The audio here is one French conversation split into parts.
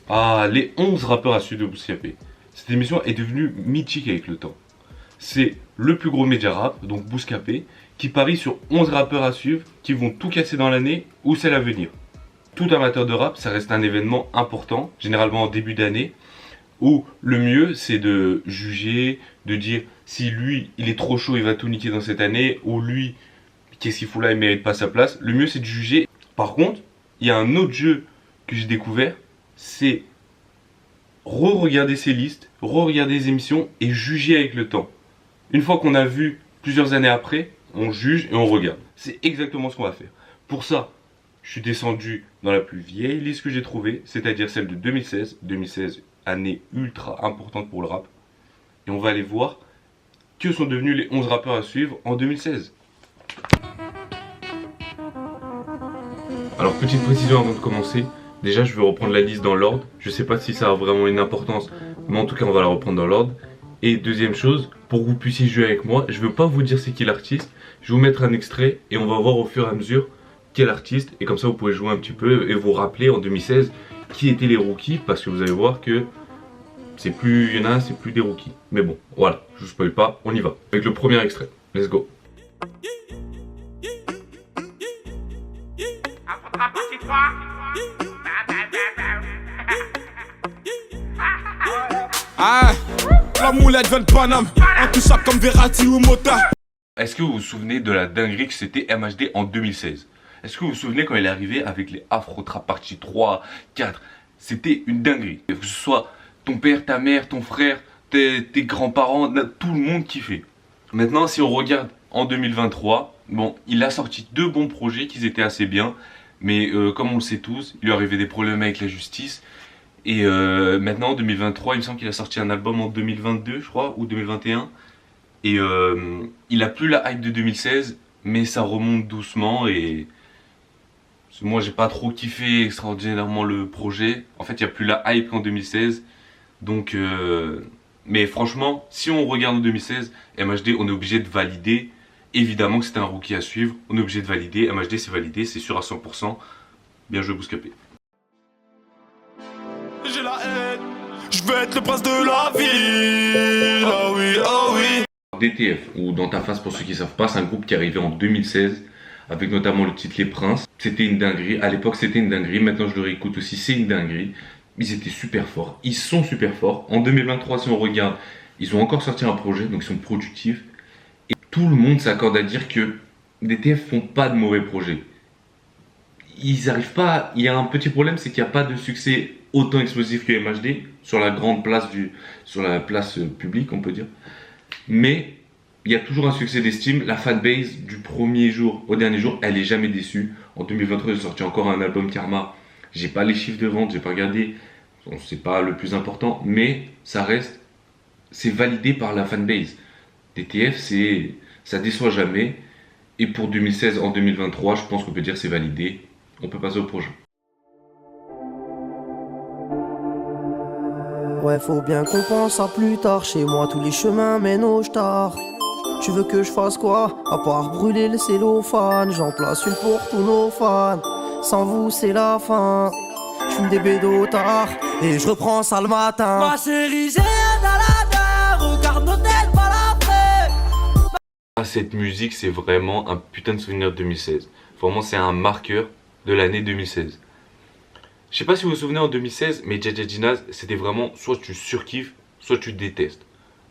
Ah, les 11 rappeurs à suivre de Bouscapé. Cette émission est devenue mythique avec le temps. C'est le plus gros média rap, donc Bouscapé, qui parie sur 11 rappeurs à suivre qui vont tout casser dans l'année ou celle à venir. Tout amateur de rap, ça reste un événement important, généralement en début d'année, où le mieux c'est de juger, de dire si lui il est trop chaud, il va tout niquer dans cette année, ou lui, qu'est-ce qu'il fout là, il mérite pas sa place. Le mieux c'est de juger. Par contre, il y a un autre jeu que j'ai découvert, c'est re-regarder ses listes, re-regarder les émissions et juger avec le temps. Une fois qu'on a vu plusieurs années après, on juge et on regarde. C'est exactement ce qu'on va faire. Pour ça, je suis descendu dans la plus vieille liste que j'ai trouvée, c'est-à-dire celle de 2016. 2016, année ultra importante pour le rap. Et on va aller voir que sont devenus les 11 rappeurs à suivre en 2016. Alors, petite précision avant de commencer. Déjà, je vais reprendre la liste dans l'ordre. Je sais pas si ça a vraiment une importance, mais en tout cas, on va la reprendre dans l'ordre. Et deuxième chose, pour que vous puissiez jouer avec moi, je ne veux pas vous dire c'est qui l'artiste. Je vais vous mettre un extrait et on va voir au fur et à mesure quel artiste. Et comme ça, vous pouvez jouer un petit peu et vous rappeler en 2016 qui étaient les rookies. Parce que vous allez voir que c'est plus, il y en a, c'est plus des rookies. Mais bon, voilà, je vous spoil pas, on y va. Avec le premier extrait. Let's go. Ah, la moulette vient de Paname, intouchable comme Verratti ou Mota. Est-ce que vous vous souvenez de la dinguerie que c'était MHD en 2016? Est-ce que vous vous souvenez quand il est arrivé avec les Afro Trap partie 3, 4? C'était une dinguerie. Que ce soit ton père, ta mère, ton frère, tes grands-parents, tout le monde kiffait. Maintenant, si on regarde en 2023, bon, il a sorti deux bons projets qui étaient assez bien. Mais comme on le sait tous, il lui arrivait des problèmes avec la justice. Et maintenant en 2023, il me semble qu'il a sorti un album en 2022, je crois, ou 2021. Et il a plus la hype de 2016, mais ça remonte doucement. Et moi, j'ai pas trop kiffé extraordinairement le projet. En fait, il n'y a plus la hype qu'en 2016. Donc, mais franchement, si on regarde en 2016, MHD, on est obligé de valider. Évidemment que c'était un rookie à suivre. On est obligé de valider. MHD, c'est validé, c'est sûr à 100%. Bien joué, Bouscapé. J'ai la haine, je veux être le prince de la ville. Ah oui, ah oui. DTF, ou Dans ta face pour ceux qui ne savent pas, c'est un groupe qui est arrivé en 2016, avec notamment le titre Les Princes. C'était une dinguerie, à l'époque c'était une dinguerie, maintenant je le réécoute aussi, c'est une dinguerie. Ils étaient super forts, ils sont super forts. En 2023, si on regarde, ils ont encore sorti un projet, donc ils sont productifs. Et tout le monde s'accorde à dire que DTF font pas de mauvais projets. Ils arrivent pas, il y a un petit problème, c'est qu'il n'y a pas de succès autant explosif que MHD sur la grande place sur la place publique, on peut dire. Mais il y a toujours un succès d'estime. La fanbase du premier jour au dernier jour, elle est jamais déçue. En 2023, j'ai sorti encore un album Karma. J'ai pas les chiffres de vente, j'ai pas regardé. Bon, c'est pas le plus important, mais ça reste, c'est validé par la fanbase. DTF, ça déçoit jamais. Et pour 2016 en 2023, je pense qu'on peut dire c'est validé. On peut passer au prochain. Ouais, faut bien qu'on pense à plus tard. Chez moi, tous les chemins mènent au star. Tu veux que je fasse quoi? À part brûler le cellophane. J'en place une pour tous nos fans. Sans vous, c'est la fin. Je fume des bédos tard et je reprends ça le matin. Ma chérie, j'ai un dalada. Regarde nos têtes par l'après. Cette musique, c'est vraiment un putain de souvenir de 2016. Vraiment, c'est un marqueur de l'année 2016. Je sais pas si vous vous souvenez en 2016, mais Dja Jinaz, c'était vraiment soit tu surkiffes, soit tu détestes.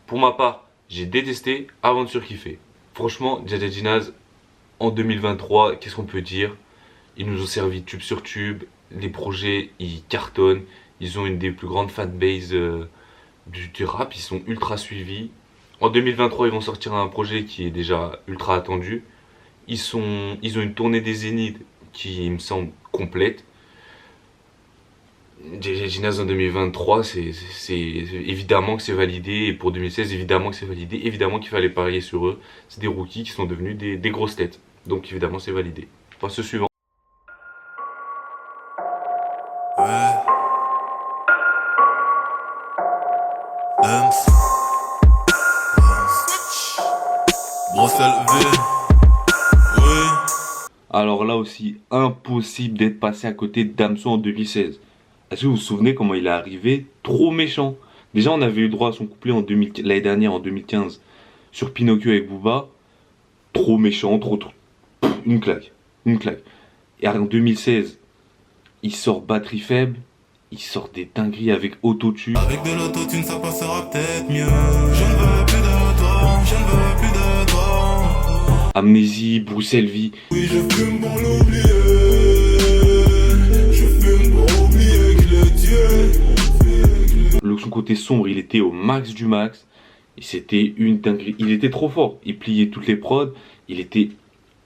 Pour ma part, j'ai détesté avant de surkiffer. Franchement, Dja Jinaz, en 2023, qu'est-ce qu'on peut dire? Ils nous ont servi tube sur tube, les projets, ils cartonnent, ils ont une des plus grandes fanbases du rap, ils sont ultra suivis. En 2023, ils vont sortir un projet qui est déjà ultra attendu. Ils ont une tournée des Zéniths qui, il me semble, complète. Dja Jinaz en 2023, c'est évidemment que c'est validé. Et pour 2016, évidemment que c'est validé. Évidemment qu'il fallait parier sur eux. C'est des rookies qui sont devenus des grosses têtes. Donc évidemment, c'est validé. Passe au suivant. Alors là aussi, impossible d'être passé à côté de Damso en 2016. Est-ce que vous vous souvenez comment il est arrivé? Trop méchant. Déjà, on avait eu droit à son couplet l'année dernière, en 2015, sur Pinocchio avec Booba. Trop méchant, trop. Une claque. Une claque. Et en 2016, il sort Batterie faible. Il sort des dingueries avec Autotune. Avec de l'autotune, ça passera peut-être mieux. Je ne veux plus de toi, je ne veux plus de toi. Amnésie, Bruxelles Vie. Oui, je fume pour l'oublier. Je fume pour oublier qu'il est Dieu. Son côté sombre, il était au max du max. Et c'était une dinguerie. Il était trop fort. Il pliait toutes les prods. Il était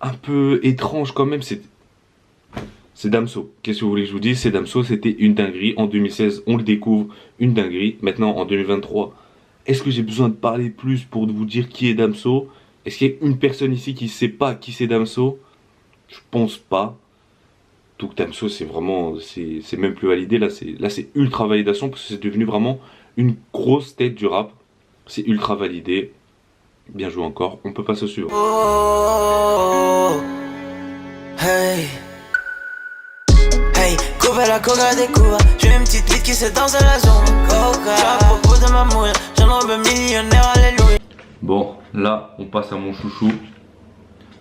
un peu étrange quand même. C'est Damso. Qu'est-ce que vous voulez que je vous dise? C'est Damso, c'était une dinguerie. En 2016, on le découvre, une dinguerie. Maintenant, en 2023, est-ce que j'ai besoin de parler plus pour vous dire qui est Damso? Est-ce qu'il y a une personne ici qui ne sait pas qui c'est Damso? Je pense pas. Donc Damso, c'est vraiment, c'est même plus validé. Là, c'est ultra validation parce que c'est devenu vraiment une grosse tête du rap. C'est ultra validé. Bien joué encore. On peut passer au suivant. Oh, hey. Hey, coupe la coca des coups. J'ai une petite bite qui se danse à la zone. Coca, à propos de ma mouille. J'en robe millionnaire, alléluia. Bon, là, on passe à mon chouchou.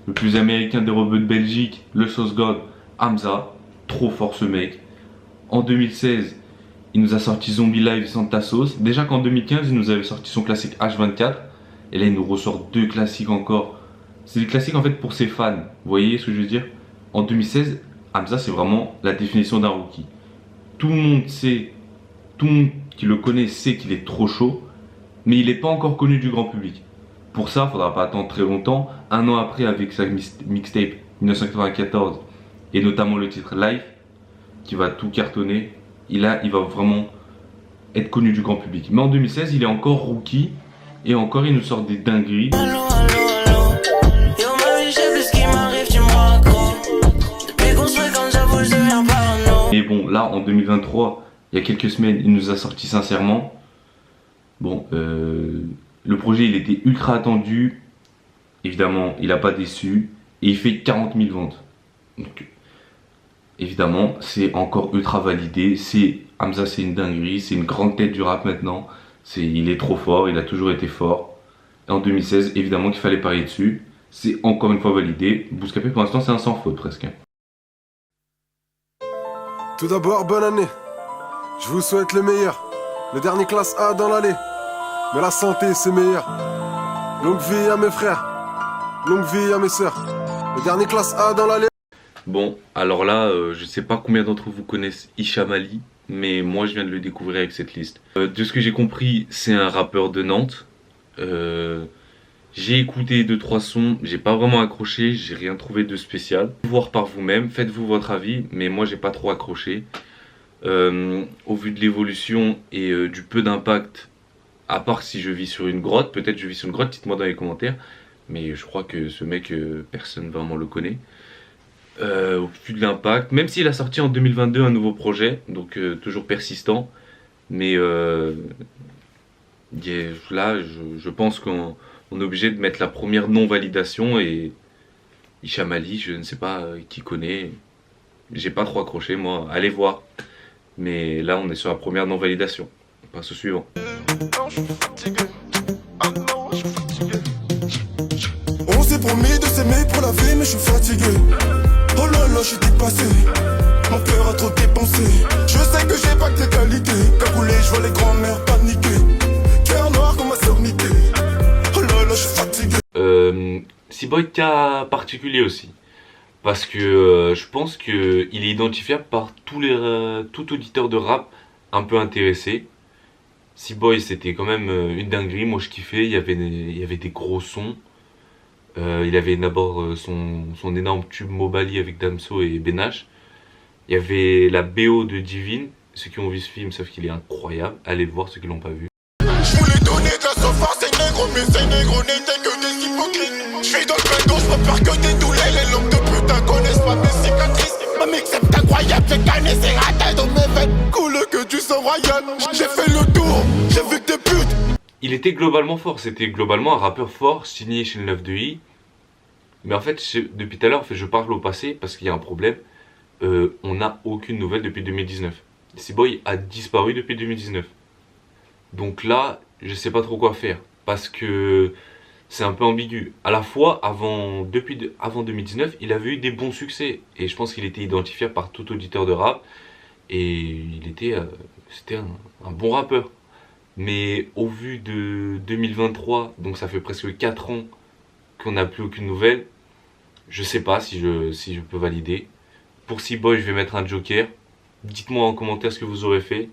Le plus américain des rebeux de Belgique, le Sauce God, Hamza. Trop fort ce mec. En 2016, il nous a sorti Zombie Live Santa Sauce. Déjà qu'en 2015, il nous avait sorti son classique H24. Et là, il nous ressort deux classiques encore. C'est des classiques en fait pour ses fans. Vous voyez ce que je veux dire? En 2016, Hamza, c'est vraiment la définition d'un rookie. Tout le monde sait, tout le monde qui le connaît sait qu'il est trop chaud, mais il n'est pas encore connu du grand public. Pour ça, il ne faudra pas attendre très longtemps. Un an après, avec sa mixtape 1994, et notamment le titre Life, qui va tout cartonner, il va vraiment être connu du grand public. Mais en 2016, il est encore rookie, et encore, il nous sort des dingueries. Allô, allô, allô. Yo, ma vie, j'ai plus ce qui m'arrive, dis-moi accro. Depuis qu'on se fréquente, j'avoue, je deviens parano. Et bon, là, en 2023, il y a quelques semaines, il nous a sorti Sincèrement. Bon, le projet, il était ultra attendu. Évidemment, il n'a pas déçu. Et il fait 40 000 ventes. Donc, évidemment, c'est encore ultra validé. Hamza, c'est une dinguerie. C'est une grande tête du rap maintenant. Il est trop fort. Il a toujours été fort. Et en 2016, évidemment qu'il fallait parier dessus. C'est encore une fois validé. Bouscapé, pour l'instant, c'est un sans faute presque. Tout d'abord, bonne année. Je vous souhaite le meilleur. Le dernier classe A dans l'allée. Mais la santé, c'est meilleur. Longue vie à mes frères. Longue vie à mes sœurs. Le dernier classe A dans l'allée. Bon, alors là, je sais pas combien d'entre vous connaissent Hicham Ali, mais moi je viens de le découvrir avec cette liste. De ce que j'ai compris, c'est un rappeur de Nantes. J'ai écouté 2-3 sons, j'ai pas vraiment accroché, j'ai rien trouvé de spécial. Voir par vous-même, faites-vous votre avis, mais moi j'ai pas trop accroché. Au vu de l'évolution et du peu d'impact, à part si je vis sur une grotte, peut-être je vis sur une grotte, dites-moi dans les commentaires. Mais je crois que ce mec, personne vraiment le connaît. Au vu de l'impact, même s'il a sorti en 2022 un nouveau projet, donc toujours persistant. Mais là, je pense qu'on est obligé de mettre la première non-validation. Et Hicham Ali, je ne sais pas qui connaît. J'ai pas trop accroché, moi. Allez voir. Mais là, on est sur la première non-validation. On passe au suivant. On s'est promis de s'aimer pour la vie, mais je suis fatigué. Oh là là, je suis dépassé. Mon cœur a trop dépensé. Je sais que j'ai pas que tes qualités. Cagoulé, je vois les grands-mères paniquer. Cœur noir comme ma sœur niquée. Oh là là, je suis fatigué. C-Boy, cas particulier aussi. Parce que je pense qu'il est identifiable par tout auditeur de rap un peu intéressé. C-Boy, c'était quand même une dinguerie. Moi, je kiffais. Il y avait des gros sons. Il avait d'abord son énorme tube Mobali avec Damso et Benache. Il y avait la BO de Divine. Ceux qui ont vu ce film savent qu'il est incroyable. Allez le voir, ceux qui l'ont pas vu. Je voulais donner de la sauce, c'est négro, mais c'est négro n'était que des hypocrites. Je suis dans le bain, je repars que des douleurs. Les langues de putain connaissent pas mes cicatrices. Ma mix est incroyable, j'ai gagné ses ratés dans mes veines. Coule que du sang royal. J'ai fait le tour, j'ai vu que des putes. Il était globalement fort. C'était globalement un rappeur fort, signé chez le 9 de I. Mais en fait, depuis tout à l'heure, je parle au passé parce qu'il y a un problème. On n'a aucune nouvelle depuis 2019. C-Boy a disparu depuis 2019. Donc là, je sais pas trop quoi faire. Parce que c'est un peu ambigu. À la fois, avant 2019, il avait eu des bons succès. Et je pense qu'il était identifié par tout auditeur de rap. Et c'était un bon rappeur. Mais au vu de 2023, donc ça fait presque 4 ans qu'on n'a plus aucune nouvelle, je sais pas si je peux valider. Pour C-Boy, je vais mettre un joker. Dites-moi en commentaire ce que vous aurez fait.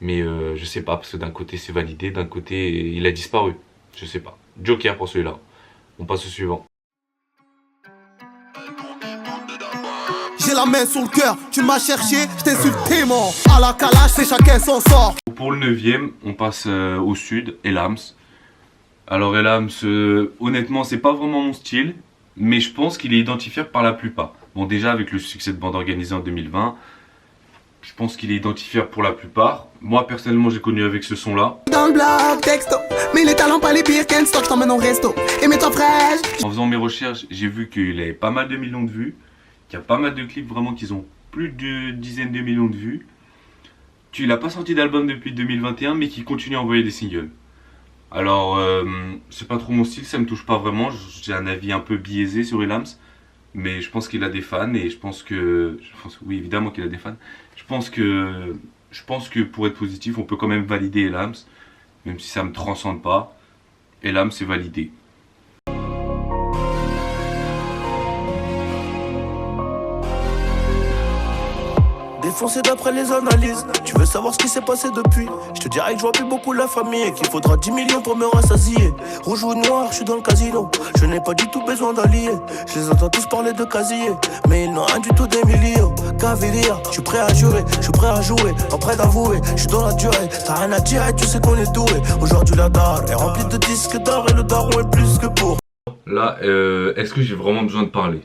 Mais je sais pas, parce que d'un côté c'est validé, d'un côté il a disparu. Je sais pas. Joker pour celui-là. On passe au suivant. J'ai la main sur le cœur, tu m'as cherché, je t'insulte mort. À la calage, c'est chacun son sort. Pour le 9ème, on passe au sud, Elams. Alors Elams, honnêtement, c'est pas vraiment mon style, mais je pense qu'il est identifiable par la plupart. Bon, déjà avec le succès de Bande Organisée en 2020, je pense qu'il est identifiable pour la plupart. Moi, personnellement, j'ai connu avec ce son-là. Dans le blog, texto, mais les talents pas les pires qu'un stock, je t'emmène au resto. Et mets-toi fraîche. En faisant mes recherches, j'ai vu qu'il avait pas mal de millions de vues, qu'il y a pas mal de clips vraiment qui ont plus de dizaines de millions de vues. Il n'a pas sorti d'album depuis 2021, mais qui continue à envoyer des singles. Alors, c'est pas trop mon style, ça me touche pas vraiment. J'ai un avis un peu biaisé sur Elams, mais je pense qu'il a des fans et oui, évidemment qu'il a des fans. Je pense que pour être positif, on peut quand même valider Elams, même si ça me transcende pas. Elams, c'est validé. Défoncé d'après les analyses. Tu veux savoir ce qui s'est passé depuis? Je te dirais que je vois plus beaucoup la famille et qu'il faudra 10 millions pour me rassasier. Rouge ou noir, je suis dans le casino. Je n'ai pas du tout besoin d'alliés. Je les entends tous parler de casier, mais ils n'ont rien du tout des millions. Cavalier, je suis prêt à jurer, je suis prêt à jouer, pas prêt d'avouer. Je suis dans la durée, t'as rien à dire et tu sais qu'on est doué. Aujourd'hui la dalle est remplie de disques d'or et le daron est plus que pour. Là, est-ce que j'ai vraiment besoin de parler?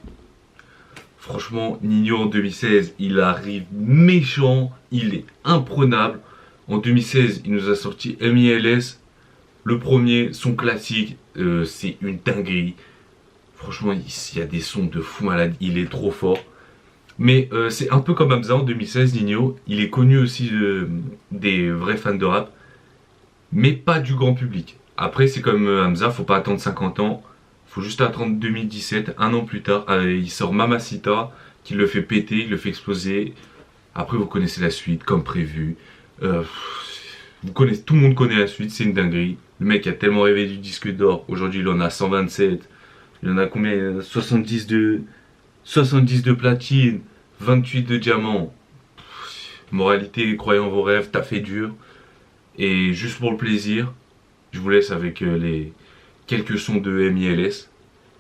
Franchement, Ninho en 2016, il arrive méchant, il est imprenable. En 2016, il nous a sorti MILS. Le premier, son classique, c'est une dinguerie. Franchement, il y a des sons de fou malade, il est trop fort. Mais c'est un peu comme Hamza en 2016, Ninho. Il est connu aussi des vrais fans de rap, mais pas du grand public. Après, c'est comme Hamza, faut pas attendre 50 ans. Faut juste attendre 2017, un an plus tard, il sort Mamacita, qui le fait péter, il le fait exploser. Après, vous connaissez la suite, comme prévu. Tout le monde connaît la suite, c'est une dinguerie. Le mec a tellement rêvé du disque d'or. Aujourd'hui, il en a 127. Il en a combien? 70 de platine, 28 de diamant. Moralité, croyez en vos rêves, taffez dur. Et juste pour le plaisir, je vous laisse avec les quelques sons de MILS,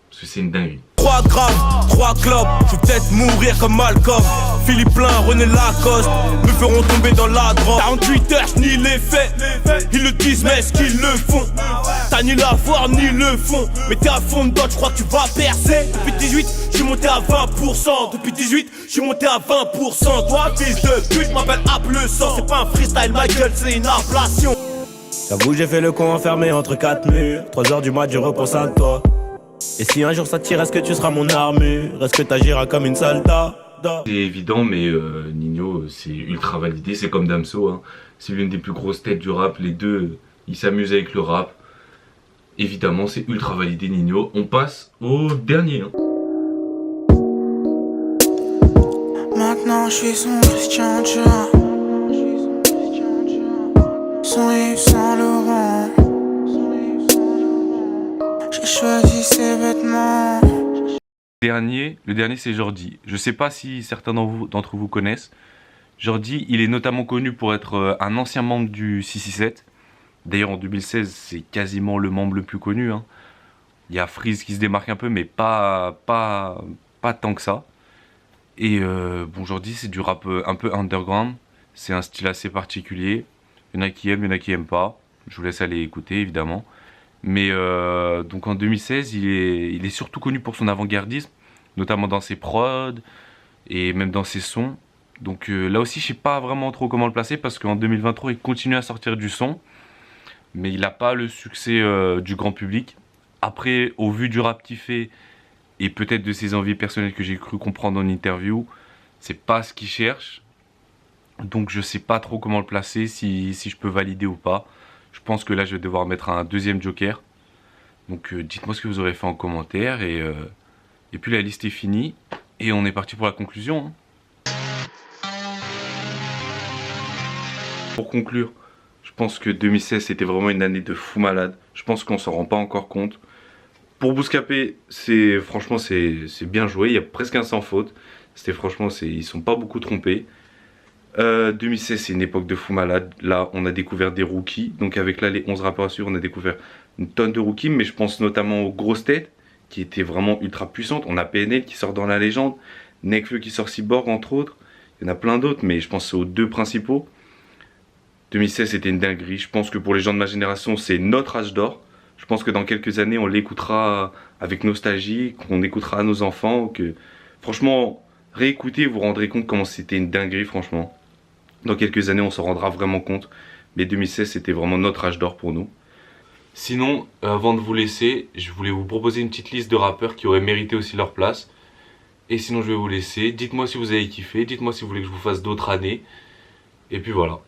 parce que c'est une dinguerie. 3 grammes, 3 clopes, je vais peut-être mourir comme Malcolm. Philippe Plein, René Lacoste, me feront tomber dans la drogue. 48 heures, je nie les faits, ils le disent mais est-ce qu'ils le font? T'as ni la voix ni le fond, mais t'es à fond de dot, je crois que tu vas percer. Depuis 18, je suis monté à 20%, depuis 18, je suis monté à 20%. Toi fils de pute, m'appelle App le sang, c'est pas un freestyle ma gueule, c'est une inflation. J'avoue j'ai fait le con enfermé entre 4 murs. 3h du mat je repense à toi. Et si un jour ça tire, est-ce que tu seras mon armure? Est-ce que t'agiras comme une soldat? C'est évident, mais Ninho c'est ultra validé, c'est comme Damso, hein. C'est l'une des plus grosses têtes du rap, les deux ils s'amusent avec le rap. Évidemment c'est ultra validé Ninho. On passe au dernier, hein. Maintenant je suis son Christian Dior, son Yves Saint Laurent. J'ai choisi ses vêtements. Le dernier c'est Jordi. Je sais pas si certains d'entre vous connaissent. Jordi, il est notamment connu pour être un ancien membre du 667. D'ailleurs en 2016 c'est quasiment le membre le plus connu, hein. Il y a Freeze qui se démarque un peu, mais pas tant que ça. Et bon, Jordi c'est du rap un peu underground. C'est un style assez particulier. Il y en a qui aiment, il y en a qui aiment pas. Je vous laisse aller écouter évidemment. Mais donc en 2016, il est surtout connu pour son avant-gardisme, notamment dans ses prods et même dans ses sons. Donc là aussi, je sais pas vraiment trop comment le placer parce qu'en 2023, il continue à sortir du son, mais il n'a pas le succès du grand public. Après, au vu du rap qu'il fait et peut-être de ses envies personnelles que j'ai cru comprendre en interview, c'est pas ce qu'il cherche. Donc je sais pas trop comment le placer, si je peux valider ou pas. Je pense que là je vais devoir mettre un deuxième joker. Donc dites-moi ce que vous aurez fait en commentaire. Et puis la liste est finie. Et on est parti pour la conclusion. Pour conclure, je pense que 2016 c'était vraiment une année de fou malade. Je pense qu'on s'en rend pas encore compte. Pour Bouscapé, franchement c'est bien joué. Il y a presque un sans faute. Franchement, ils sont pas beaucoup trompés. 2016 c'est une époque de fou malade. Là on a découvert des rookies. Donc avec là les 11 rappeurs à suivre, on a découvert une tonne de rookies. Mais je pense notamment aux grosses têtes qui étaient vraiment ultra puissantes. On a PNL qui sort dans la légende, Nekfeu qui sort Cyborg entre autres. Il y en a plein d'autres mais je pense aux deux principaux. 2016 c'était une dinguerie. Je pense que pour les gens de ma génération c'est notre âge d'or. Je pense que dans quelques années on l'écoutera avec nostalgie, qu'on écoutera à nos enfants. Que franchement réécoutez, vous vous rendrez compte comment c'était une dinguerie franchement. Dans quelques années on s'en rendra vraiment compte. Mais 2016 c'était vraiment notre âge d'or pour nous. Sinon, avant de vous laisser, je voulais vous proposer une petite liste de rappeurs qui auraient mérité aussi leur place. Et sinon je vais vous laisser. Dites-moi si vous avez kiffé, dites-moi si vous voulez que je vous fasse d'autres années. Et puis voilà.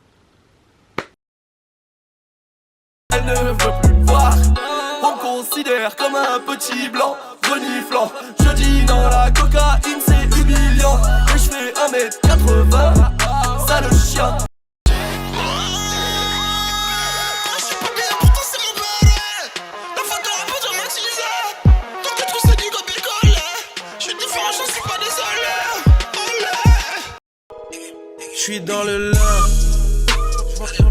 Elle ne veut plus me voir. On me considère comme un petit blanc reniflant. Je dis non, la cocaïne c'est humiliant. Et je fais 1m80, ça le chien. Je suis dans le lin,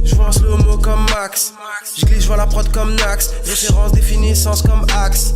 je vois un slow-mo comme Max. Je glisse, je vois la prod comme Nax. Référence, définissance comme Axe.